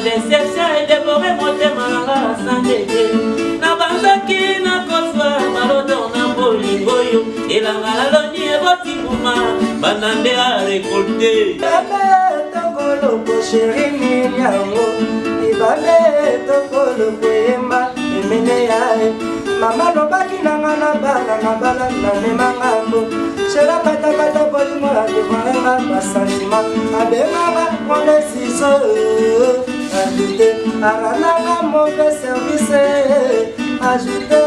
déception et dévorer motema nanga sandeke na banzaki na kozwa balodo na bolingo yo elanga laloni ebotikuma banande a récolté tokolo chéri nini yango ibale tokolo koyemba emene yae mama lobaki nanga na bala na memangambo shera patakata bolimo adevarenga basantima abenganga mondesiso ajouté arananga mauvais service ajouté.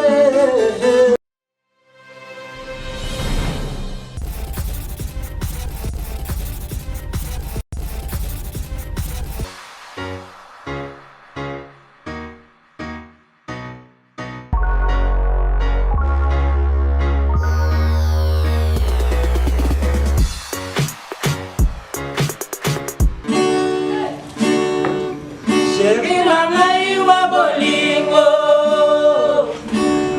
Chéri na ngai wa bolingo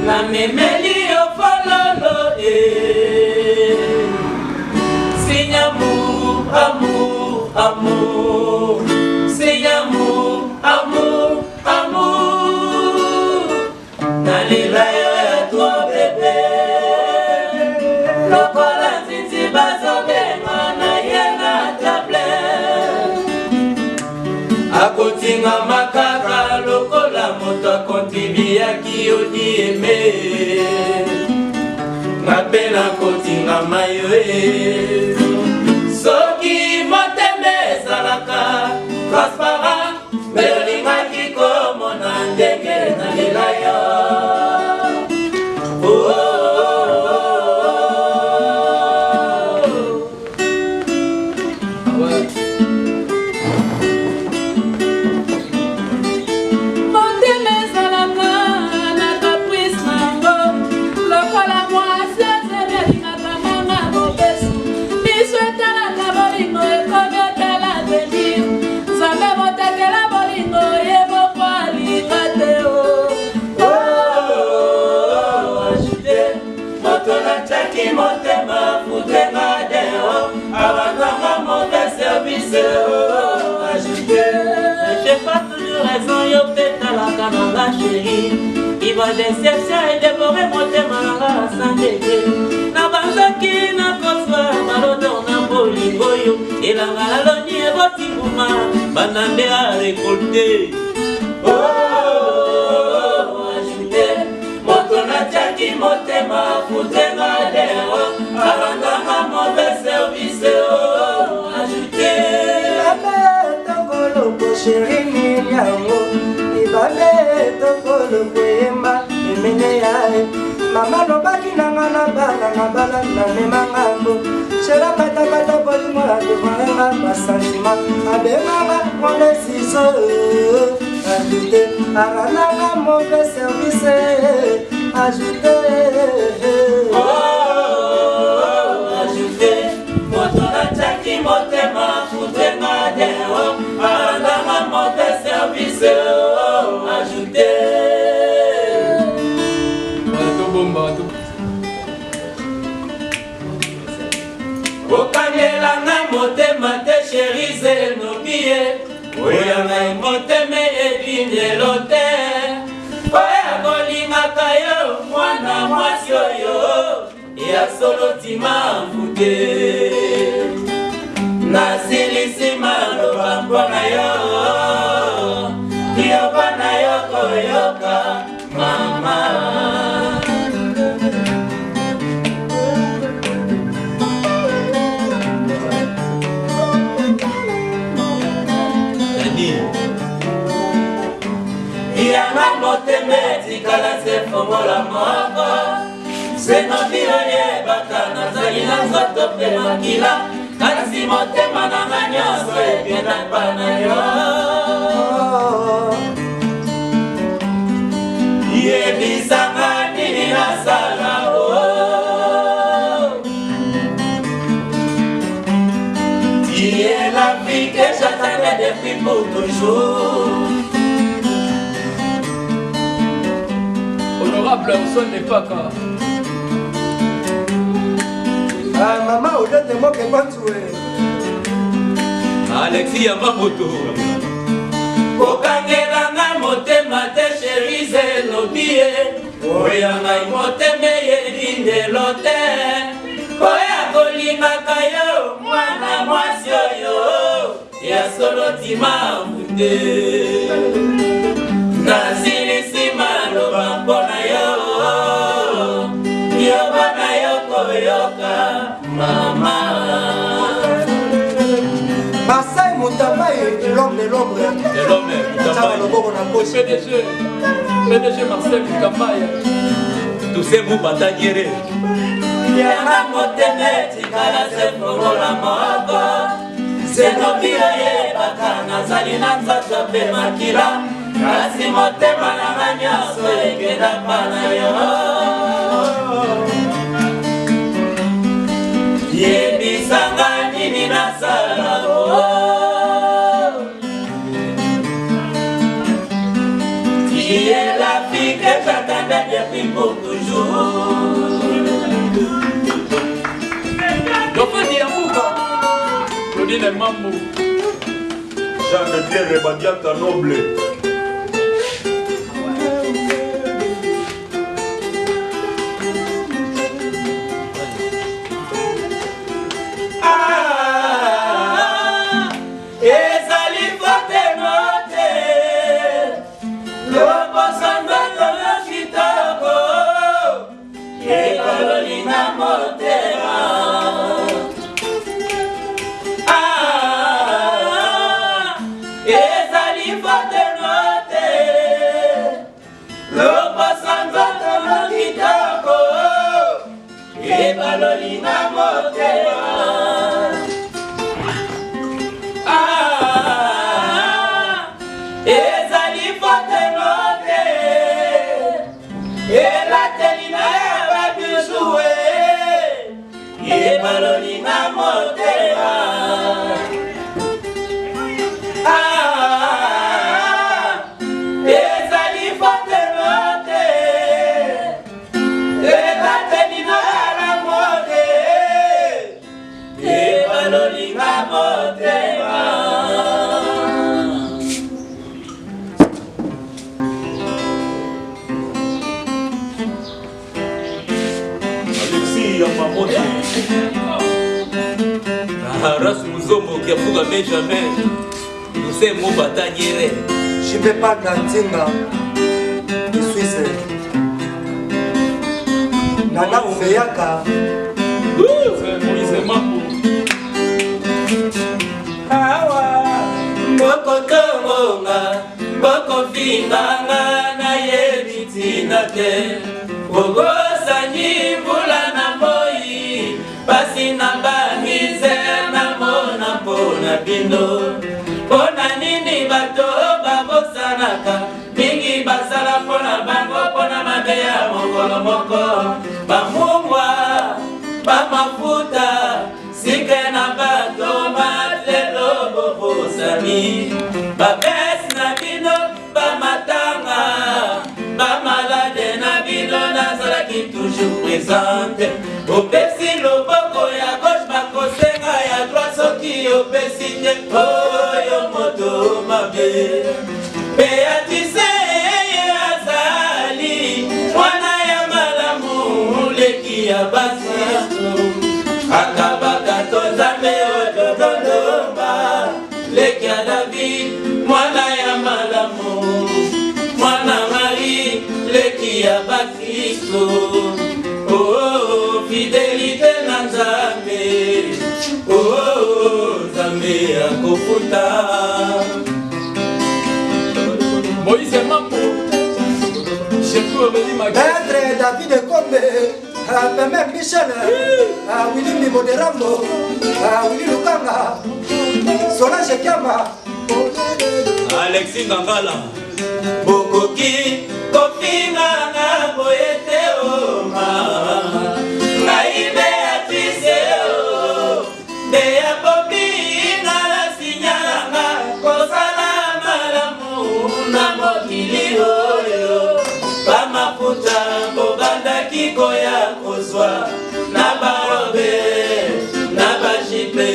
na memeli yo fololo signe amour, amour, amour, signe amour, amour, amour nalela yo ya toi bébé lokola nzinzi bazobenga na ye na table akotinga makaka lokola moto akontribiaki odi eme ngape nakotinga mayo soki motema ezalaka transparent mpe olingaki komona ndenge nalela yo motema futenga deo abandanga mauvais service ajouté. J'ai pas toujours raison yo petalaka nanga chéri iva déception et dévorer motema nanga sandeke na banzaki na kozwa balodo na bolingo yo elanga laloni ebotikuma banande a récolté ajouté moto natiaki motema futenga deo abandanga mauvais service ajouté. Tokolo chéri nini yango ibale tokolo koyemba emene yae mama lobaki nanga na bala na memangambo shera patakata bolimo adevarenga basantima abenganga mondesiso ajouté arananga mauvais service ajouté. Ajouté moto natiaki motema futenga deo abandanga mauvais service ajouté. okangelanga motema te chéri zenobie oyanga motema ebindelo te oya kolingaka yo mwana mwasi oyo ya solo tima mfute nasilisi maloba mpona yo yoba na yo koyoka mama. Yanga motema etikala se fongola moko senobi oyebaka nazali na nzoto mpe makila kasi motema nanga nyonso ekenda mpa na yo yebisanga nini nasala tu es la fille que j'attendais depuis pour toujours. Honorable Anson n'est pas qu'à. Ah maman, au lieu de moi qui est pas tué. Alexis Yamamoto. Kokangelanga motema te cherise lobie Oya ngai moteme yelindelo te Oya kolingaka yo mwana mwasi oyo Ya solo tima mute Nasilisi maloba mpona yo Yo bana yo koyoka mama Masai Moutamba est l'homme de l'ombre. De l'homme PDG Marcel Moutamba Tous ces mots bataillere Yana moteme tikala se fongola moko Zenobi oye baka nazali na nzato pe makila Kasi motema na manyaso ekenda pana yo Yebisanga nini nasala Tu es la fille que j'attendais depuis beaucoup de jours Dofani Yamouka Claudine Mamou Jean de Pierre Badiata Noble Rasu Muzombo qui a fouga Benjamin Nous sommes mots bataillere Je ne vais pas Nantinga de Suisse Nana Umeyaka Moïse Mambo Awa Boko Tongonga Boko Finganga Na yebitina te Bogo Sanyi Vula na moi Pasi na bamize na mona pona bino Pona nini bato babosanaka Mingi basala pona bango pona mabeya mokolo moko Bamungwa, bamafuta Sike na bato matlelo bobosani Babes na bino, bamatanga Bamalade na bino nazala ki toujours présente Opesi loboko ya gauche bakosenga ya droite soki opesi te oyo moto mabe Beatise azali mwana ya malamu leki ya basi akabaka to nzambe oyo dondoma leki ya David mwana ya malamu mwana Marie leki ya Bakristo Fidélité na Nzambe Nzambe akofuta Moïse Mambo Maître David Kombe Pembe Michel Willy Mimo de Rambo Willy Lukanga Solange Kiama Alexis Ngangala Bokoki Kofinga na boyete oma Naibe atise o Deya popi na la sinyanga Kosala malamu na mokili oyo Bamafuta bobanda kiko ya kozwa Na barobe, na bajipe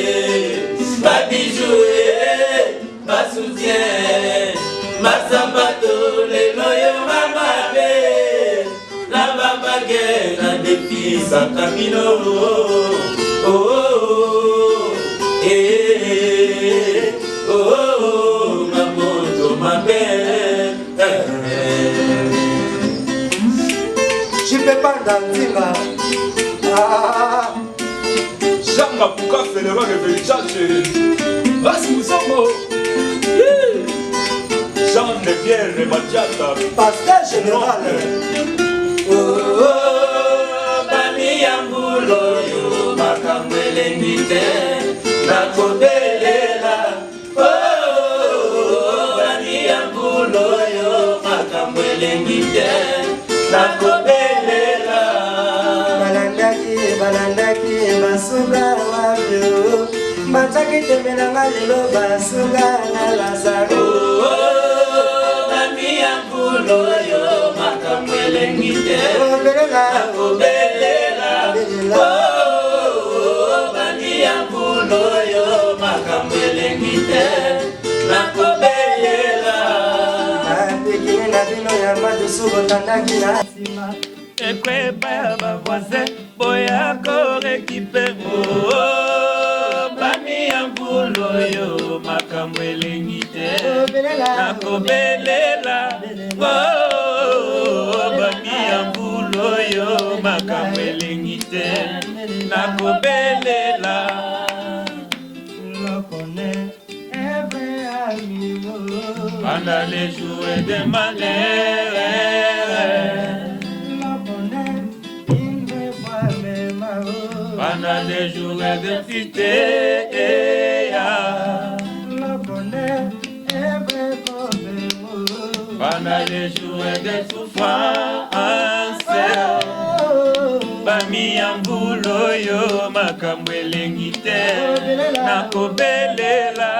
Babijoué, basoutien ebebisaka bino mamoto mabe Jipepanda nzinga Janga Puka Fédéral de Versace Vas Moussambo Jean de Pierre Badiata Pasteur général Bami ya mbulo yo makambo elengi te nakobelela Bami ya mbulo yo makambo elengi te nakobelela balandaki basuka wabyo mataki temelanga lelo basuka na Lazaro Bami ya mbulo yo makambo elengi te nakobelela Bami ya mbulo yo makambo elengi te nakobelela apekini na bino ya madusu botandaki na nsima ekweba ya bavoisin boya korekipe Bami ya mbulo yo makambo elengi te nakobelela Bami ya mbulo yo makambo elengi te nakobelela Pendant les jours de malheur Pendant les jours de fité Pendant les jours de souffrance Bami ya mbulo yo makambo elengi te nakobelela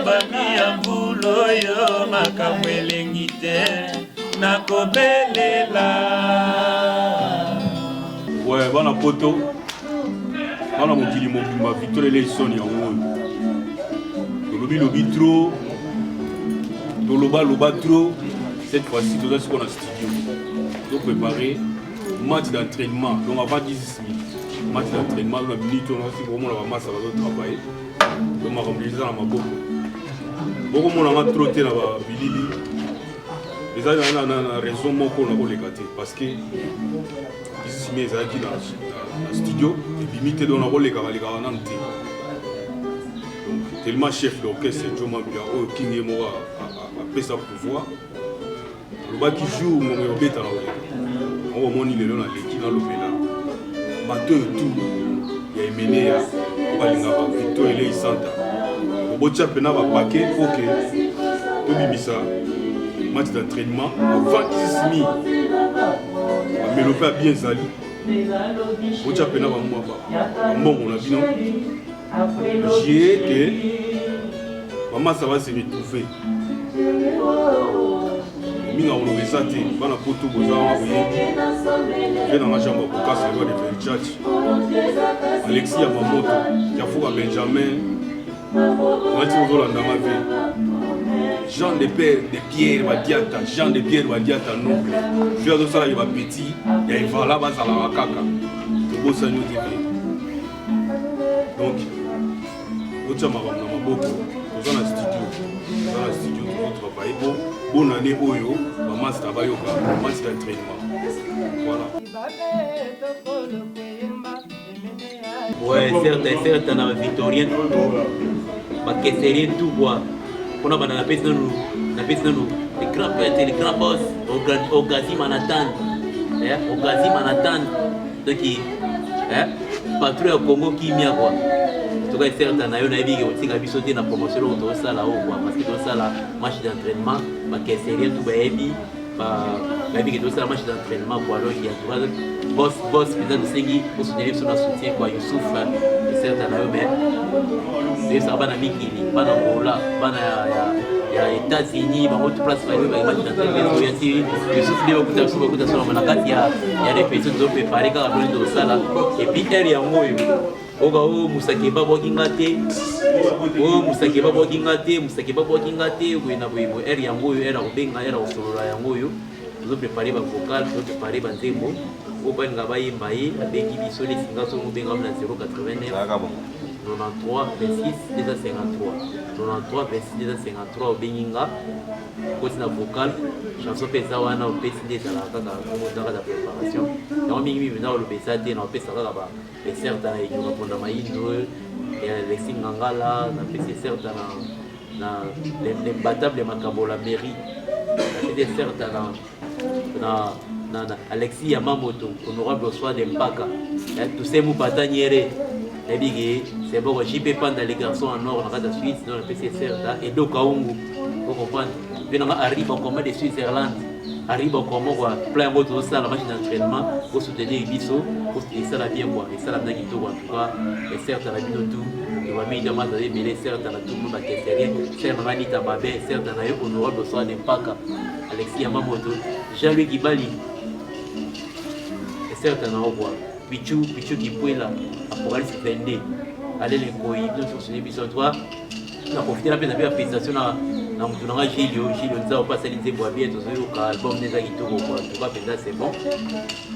Bami ya mbulo yo makambo elengi te nakobelela Ouais, bana poto bana mokili mobimba Victor Eleison ya ngoyo lobi trop loba trop cette fois-ci tout ça c'est qu'on a studio donc préparer match d'entraînement donc avant 10 minutes match d'entraînement on a minute on a aussi vraiment la masse ça va travailler donc ma remplir ça dans ma boucle beaucoup mon a trop té na ba bilili les gens na raison moko na ko lekate parce que ici mais ça qui dans studio et limité dans la rôle les gars na nté tellement chef d'orchestre Joe Mabila au King Emora a fait sa pouvoir le bas qui joue mon bêta on va monter le long à l'équipe dans l'opéra bateau tout il y a mené à balinga Victor Elei Santa au bout de ça pena va paquet OK tout bimisa match d'entraînement avant 10 minutes mais le pas bien sali au bout de ça pena va moi bon on a vu non j'ai été maman ça va se retrouver minga on le resate bana poto boza fait dans la chambre pour casser le de Versace Alexis Yamamoto Yafuka Benjamin on a dit aux Hollandais ma vie Jean de Pierre Badiata Jean de Pierre Badiata noble je vais ça il va petit il y a voilà bas à la kaka to bossa nous TV donc ocha makambo na maboko toza na studio to travailler bonne année oyo ba master bayoka match d'entraînement voilà ouais certes na victorien ba kesserien tout quoi on a na pesa nous les grands pères les grands boss au Gazi Manhattan au Gazi Manhattan donc patrouille au Congo qui mia quoi tout cas certes na yo na biga otika biso te na promotion au ça là quoi parce que tout ça là match d'entraînement ba kesserien tout ba ebi ba biga tout ça match d'entraînement quoi alors il y a boss peut-être sengi pour soutenir son soutien quoi Youssouf certes na yo mais c'est ça bana mikili bana Angola bana ya États-Unis bango tout place ba match d'entraînement ya si Youssouf leo kuta soma na kati ya répétition de préparer quand on doit ça là et puis elle ya moyo oga o musakeba bokingate we na boyimo eri yango yo era obenga era osolola yango yo nous préparer le vocal, nous préparer le nzembo. Au point de la baïe, avec qui sont les singles sont bien comme la 089, 93, 26, 253. 93, 26, 253 au Beninga. Côté la vocal, chanson Pesawana au PSD de la préparation. Donc, maintenant, le PSD, on peut savoir là-bas. Les certains, ils vont répondre à Maïno, les Singangala, les certains, les battables de Macabo, la mairie. Les certains, Alexis Yamamoto, honorable au soir de Mpaka. Tous ces mots batagnere. C'est bon, JP Panda, les garçons en or, dans la Suisse, dans le PCSR, et Dokaungu. Vous comprenez? Venons arrive en commun de Suisse-Irlande. Arrive en commun, plein de choses, la machine d'entraînement, pour soutenir Ibiso, et ça l'a bien, et ça l'a bien tout, en tout cas, et certes, la vie de tout. Il va mettre dans la vie, certes, dans tout le monde, certes, dans la vie Babé, certes, dans la honorable au soir de Mpaka. Alexis Yamamoto, Jean-Louis Kibali, et certes, dans la voie. Pichu qui peut là, Apocalypse 22. Allez les coïs, nous sur ce épisode 3. On a profité la peine d'avoir la présentation dans mon Gilio, nous avons passé les ébois-biens, tout ça, l'album des Aguito, en tout cas, c'est bon.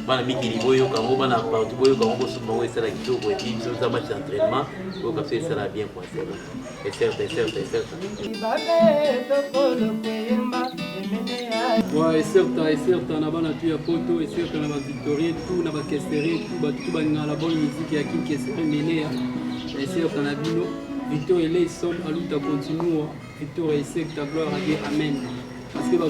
On a mis qu'il y a quand on a partout, quand on se met à l'Aguito, et puis nous avons match d'entraînement, pour que ça va bien, quoi, c'est bon. Et certes. Ouais, et certes, on a la photo, et certes, on a victorieux, tout, on a caisséré, tout, on a la bonne musique, et qui est mené, et certes, on a vino, Victor et les sommes, à l'outa continue, Victor et certes, ta gloire à Dieu, Amen. Parce que mais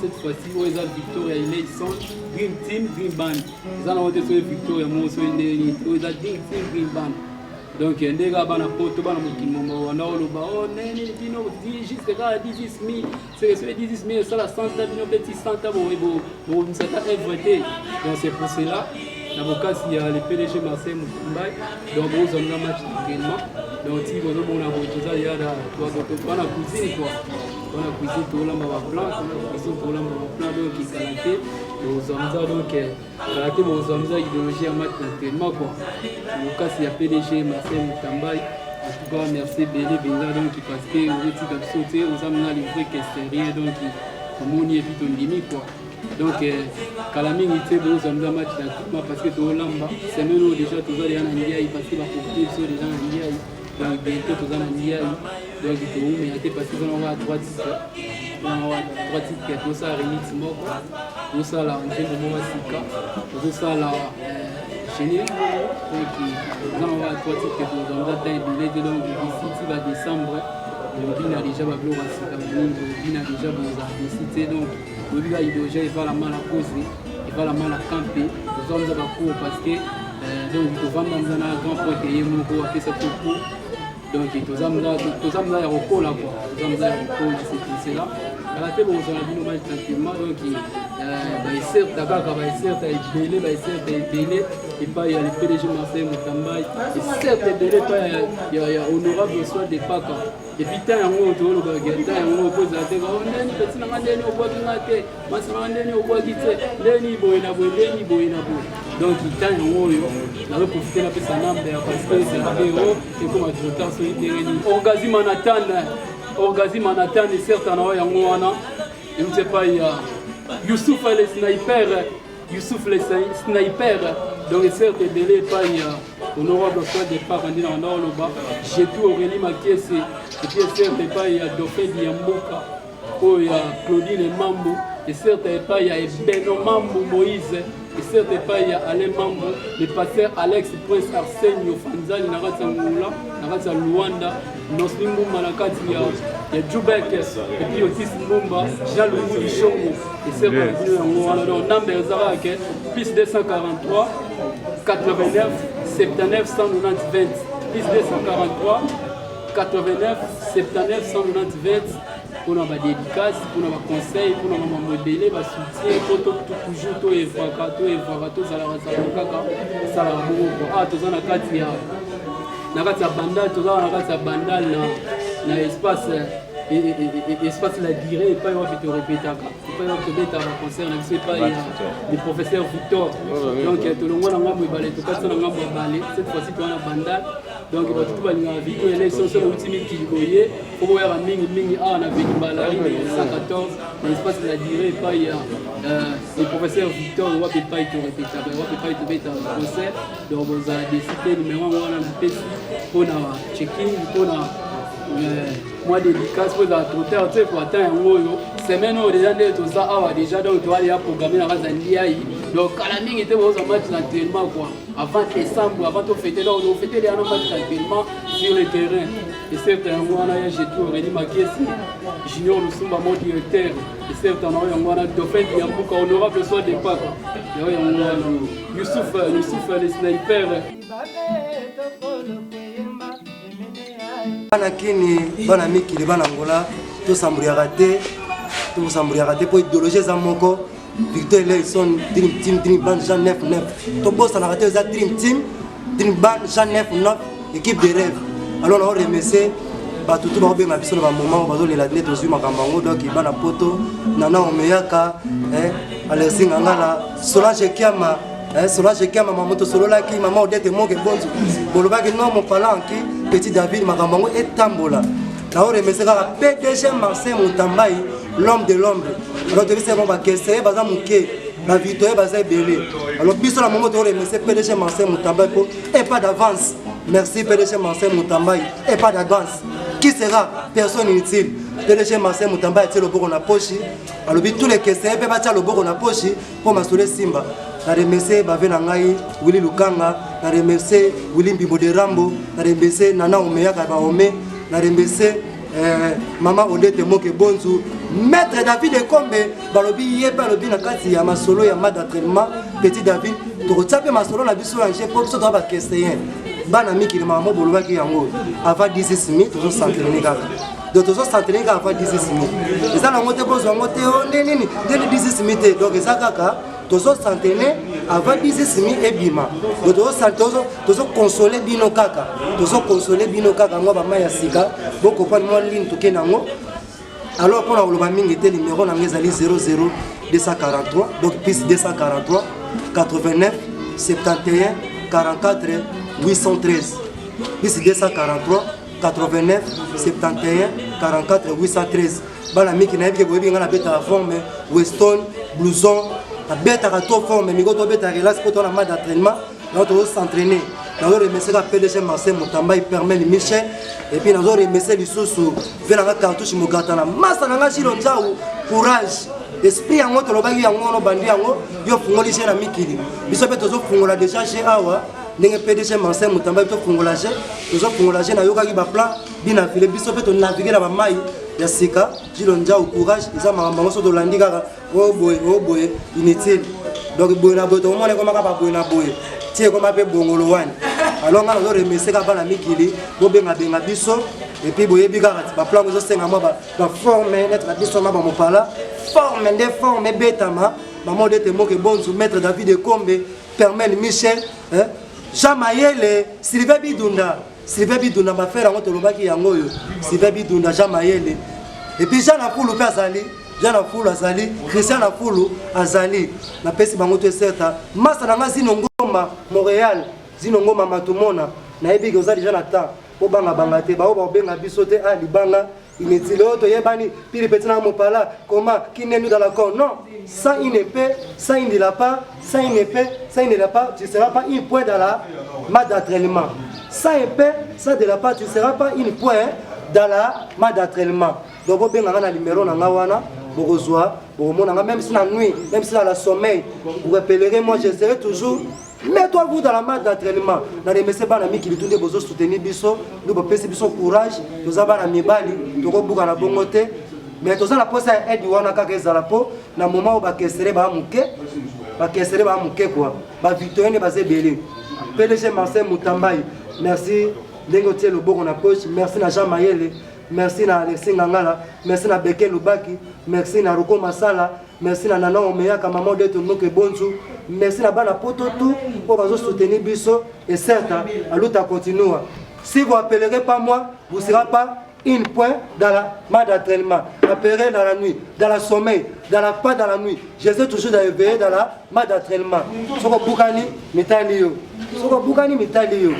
cette fois-ci, où ils ont Victor et les sommes, Green Team, Green Band. Ils ont été sur Victor et moi, sur une dernière, où ils ont Green Team, Green Band. Donc, il y a des potes, on a juste 18 000, c'est 18 000, ça la 100 000, petit 100 000, donc c'est pour cela. L'avocat, il y a le PDG Marseille Moukoumbaï, donc on a un match d'entraînement. Donc, si vous avez un voiture, il y a la cuisine, quoi. On a cuisine pour l'homme plan, donc il est aux hommes, donc karaté aux hommes, idéologie en match d'entraînement, quoi. L'avocat, il y a PDG Marseille Moukoumbaï. En tout cas, merci Bélé Benza, donc parce que vous êtes sauté, vous avez livré que c'est rien, donc on y est plutôt limite, quoi. Donc, Kalaming était beau, ça me donne match d'entraînement parce que tout le monde, c'est même déjà tous les gens en Ndiaye, parce qu'il va porter sur les gens en Ndiaye, donc bientôt tous les gens en Ndiaye, donc il faut mais il parce qu'ils vont avoir 3 titres, tout ça, Rémi Timok, tout ça, là, on fait le moment Sika, tout ça, là, chez donc ils vont avoir 3 titres, ils vont avoir taille de l'aide, donc d'ici, il va décembre, il a déjà ma gloire à Sika, il a déjà décidé, donc. Le gars il va la mal à causer, il va la mal à camper, les hommes de la cour parce que donc il faut vendre dans un grand point que il faut faire ça tout court. Donc tous hommes là au col là quoi, tous hommes là au col c'est là. À la tête on a vu normal tranquillement donc il certes d'accord il certes il belé et pas il y a le PDG Marseille Moutambaï et certes belé pas il y a honorable soit des paka. Et puis tant on to le gars on pose la tête on est petit na mandeni au bois qui ngate mas mandeni au bois qui tse leni boina donc il tant on yo na profiter la pesa number parce que c'est un héros et comme à tout temps sur internet Orgazi Manhattan et certes en yango wana je ne sais pas il y a Youssouf le sniper donc certes belé pas il y a honorable soit des parents dans le bas j'ai tout Aurélie Makiese et puis certes pas il y a Dauphin Diamboka il y a Claudine Mambo et certes pas il y a Beno Mambo Moïse et certes pas il y a Alain Mambo le pasteur Alex Prince Arsène Yofanzali Naratsa Ngula Naratsa Luanda Noslimbo Malakati il y a Djoubek et puis Otis Mbumba Jean-Louis Lichongo et certes il number Zarake plus 243 89 79 190 20 plus 243 89 79 190 20 pour nos dédicaces, pour nos conseils, pour nos modèles, pour soutien, pour toujours tout évoquer, tout ça la ah tout ça na kati ya bandal, tout ça na kati ya bandal na espace la durée pas va te répéter pas va te mettre à concert na c'est pas le professeur Victor donc tout le monde na ngambo balé tout ça na ngambo balé cette fois-ci tu as na bandal donc tout va la vidéo élection sur l'ultime qui voyait pour voir un mingi on a vécu balari 114 l'espace de la durée pas il y a le professeur Victor on va pas être répétable on va pas être mettre en procès donc vous avez décidé numéro 1 on a PC pour na check-in pour na moi dédicace pour la trotteur tu sais pour atteindre un mot semaine où déjà tout ça déjà donc tu vas aller programmer la Zambia donc à la mingi était au match d'entraînement quoi avant décembre avant de fêter donc on fêtait les matchs d'entraînement sur le terrain et certains mois là j'ai tout Rémi Makiesi junior Lusumba mon directeur et certains mois là dauphin qui a beaucoup honorable soit des pas Youssouf le sniper bana kini bana mikili bana ngola to sambria raté pour idéologie za moko Victor Eleison Dream Band Jean 9 to boss na raté za Dream Band Jean 9 équipe de rêve alors on remercie ba tout ba benga biso na moment bazo lela net ozu makambango donc bana poto nana omeyaka Alexis Ngala Solange Kiama mamoto solola ki maman odete moke bonzo bolobaki non mon palanki petit David makambango etambola na o remercier ka PDG Marcel Mutambai l'homme de l'ombre alors devait ser bon ba kese baza muke la victoire baza belé alors biso la moment to remercier PDG Marcel Mutambai pour et pas d'avance merci PDG Marcel Mutambai et pas d'avance qui sera personne inutile PDG Marcel Mutambai était le boko na poche alors tous les kese pe ba tia le boko na poche pour masole Simba na remercier bave na ngai Willy Lukanga na remercier Willy Mbibo de Rambo na remercier Nana Omeyaka ba Ome na remercier Mama Odete Moke Bonzu Maître David Ekombe balobi yeba lobi na kati ya masolo ya mad d'entraînement petit David to tsape masolo na biso ya pour biso to ba kesseyen bana mikili mama bolobaki yango avant 16 minutes to s'entraîner kaka donc to s'entraîner kaka avant 16 minutes eza na ngote bozo ngote o nini 16 minutes donc eza kaka tozo s'entraîner avant 16 minutes et bima donc tozo consoler bino kaka ngo ba maya sika boko pa mo ligne to kenango alors pour la mingi était numéro na ngezali 00 243 donc plus 243 89 71 44 813 plus 243 89 71 44 813 bana miki na yebike boyebi ngana beta la forme Weston blouson la beta ka to forme mi go to beta relax pour na mad d'entraînement là to s'entraîner dans le remercier la PDG Marcel Mutamba il permet Michel et puis dans le remercier lisusu vela ka cartouche mogatana masa na ngashiro nzau courage esprit yango to lobaki yango no bandi yango yo fungoli chez na mikili biso pe to zo fungola déjà chez awa ndenge PDG Marcel Mutamba to fungola chez to zo fungola chez na yokaki ba plan bina file biso pe to naviguer na ba mai ya sika jilo nzau courage isa makambo so to landi kaka o boye inutile donc boye na boye to mona ko makaba boye na boye tie ko mape bongolo wani alors nga zo remercier ka bana mikili bo benga biso et puis boye bi kaka ba plan zo senga mo ba former être biso ma ba mo pala forme des formes betama maman de Moke Bonzu maître David Ekombe permet Michel Jean Mayele Sylvain Bidunda ma frère ngo to lobaki yango yo Sylvain Bidunda Jean Mayele et puis Jean Afulu pe azali Christian Afulu azali na pesi bango to certa masa na ngasi ngoma Montréal zino ngoma matumona na yebi ko za déjà na temps po banga te ba benga biso te a libanga inutile to yebani pili petit na mopala comment qui n'est nous dans la corps non sans une épée sans une lapin sans une épée sans une lapin tu seras pas un point dans la mad d'entraînement sans épée sans de lapin tu seras pas un point dans la mad d'entraînement donc bo benga na numéro na ngawana bokozwa bomona même si la nuit même si la sommeil vous rappellerez moi je serai toujours mets-toi vous dans la mad d'entraînement na remercier bana mikili tunde bozo soutenir biso nous bo pesi biso courage toza bana mibali to ko buka na bongo te mais toza la posa aide wana kaka ezala po na moment où ba kesere ba muke quoi ba victoire ne bazé belé PDG Marcel Mutambai merci ndenge tie le boko na poche merci na Jean Mayele merci na Alexis Ngala merci na Beke Lubaki merci na Roko Masala merci na Nana Omeyaka maman de Moke Bonzu merci na bana poto tout pour bazo soutenir biso et certes aluta continue si vous appellerez pas moi vous serez pas une point dans la mad d'entraînement appellerez dans la nuit dans la sommeil dans la pas dans la nuit je sais toujours d'éveiller dans la mad d'entraînement soko bukani mitali yo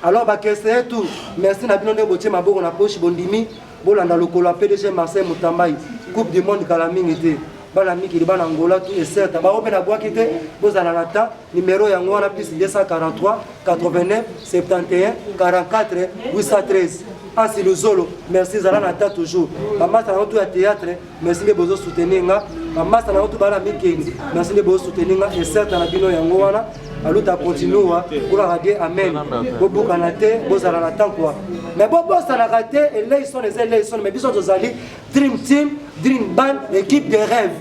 Alors bakese tout merci na bino nde botie maboko na poche bondimi bolanda lokolo ya PDG Marseille Mutambai coupe du monde kala mingi te bana mikili bana ngola tout et certes ba ope na bwaki te bozala na ta numéro yango wana plus 243 89 71 44 813 Ansi Luzolo merci zala na ta toujours maman ça na tout à théâtre merci de bozo soutenir nga maman ça na tout bana mikili merci de bozo soutenir nga et certes na bino yango wana aluta continua pour la radio amen bobo kanate bozala na temps quoi mais bobo ça na raté et là ils sont mais biso tozali dream team dream band équipe de rêve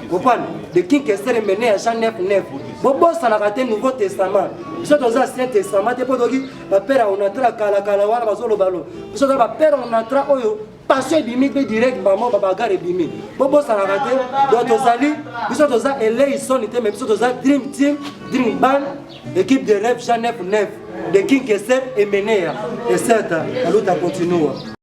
comprendre de King Kester mené à Jean 9 bobo ça na raté nouveau testament biso toza ancien testament te podoki ba père on entra kala wana bazolo balo biso ba père on entra oyo passion bimi be direct maman baba gare bimi bobo ça na raté donc tozali biso toza elé ils sont mais biso toza dream team dream band équipe de rêve Jean 9 de King Kester et Menea et certes aluta continua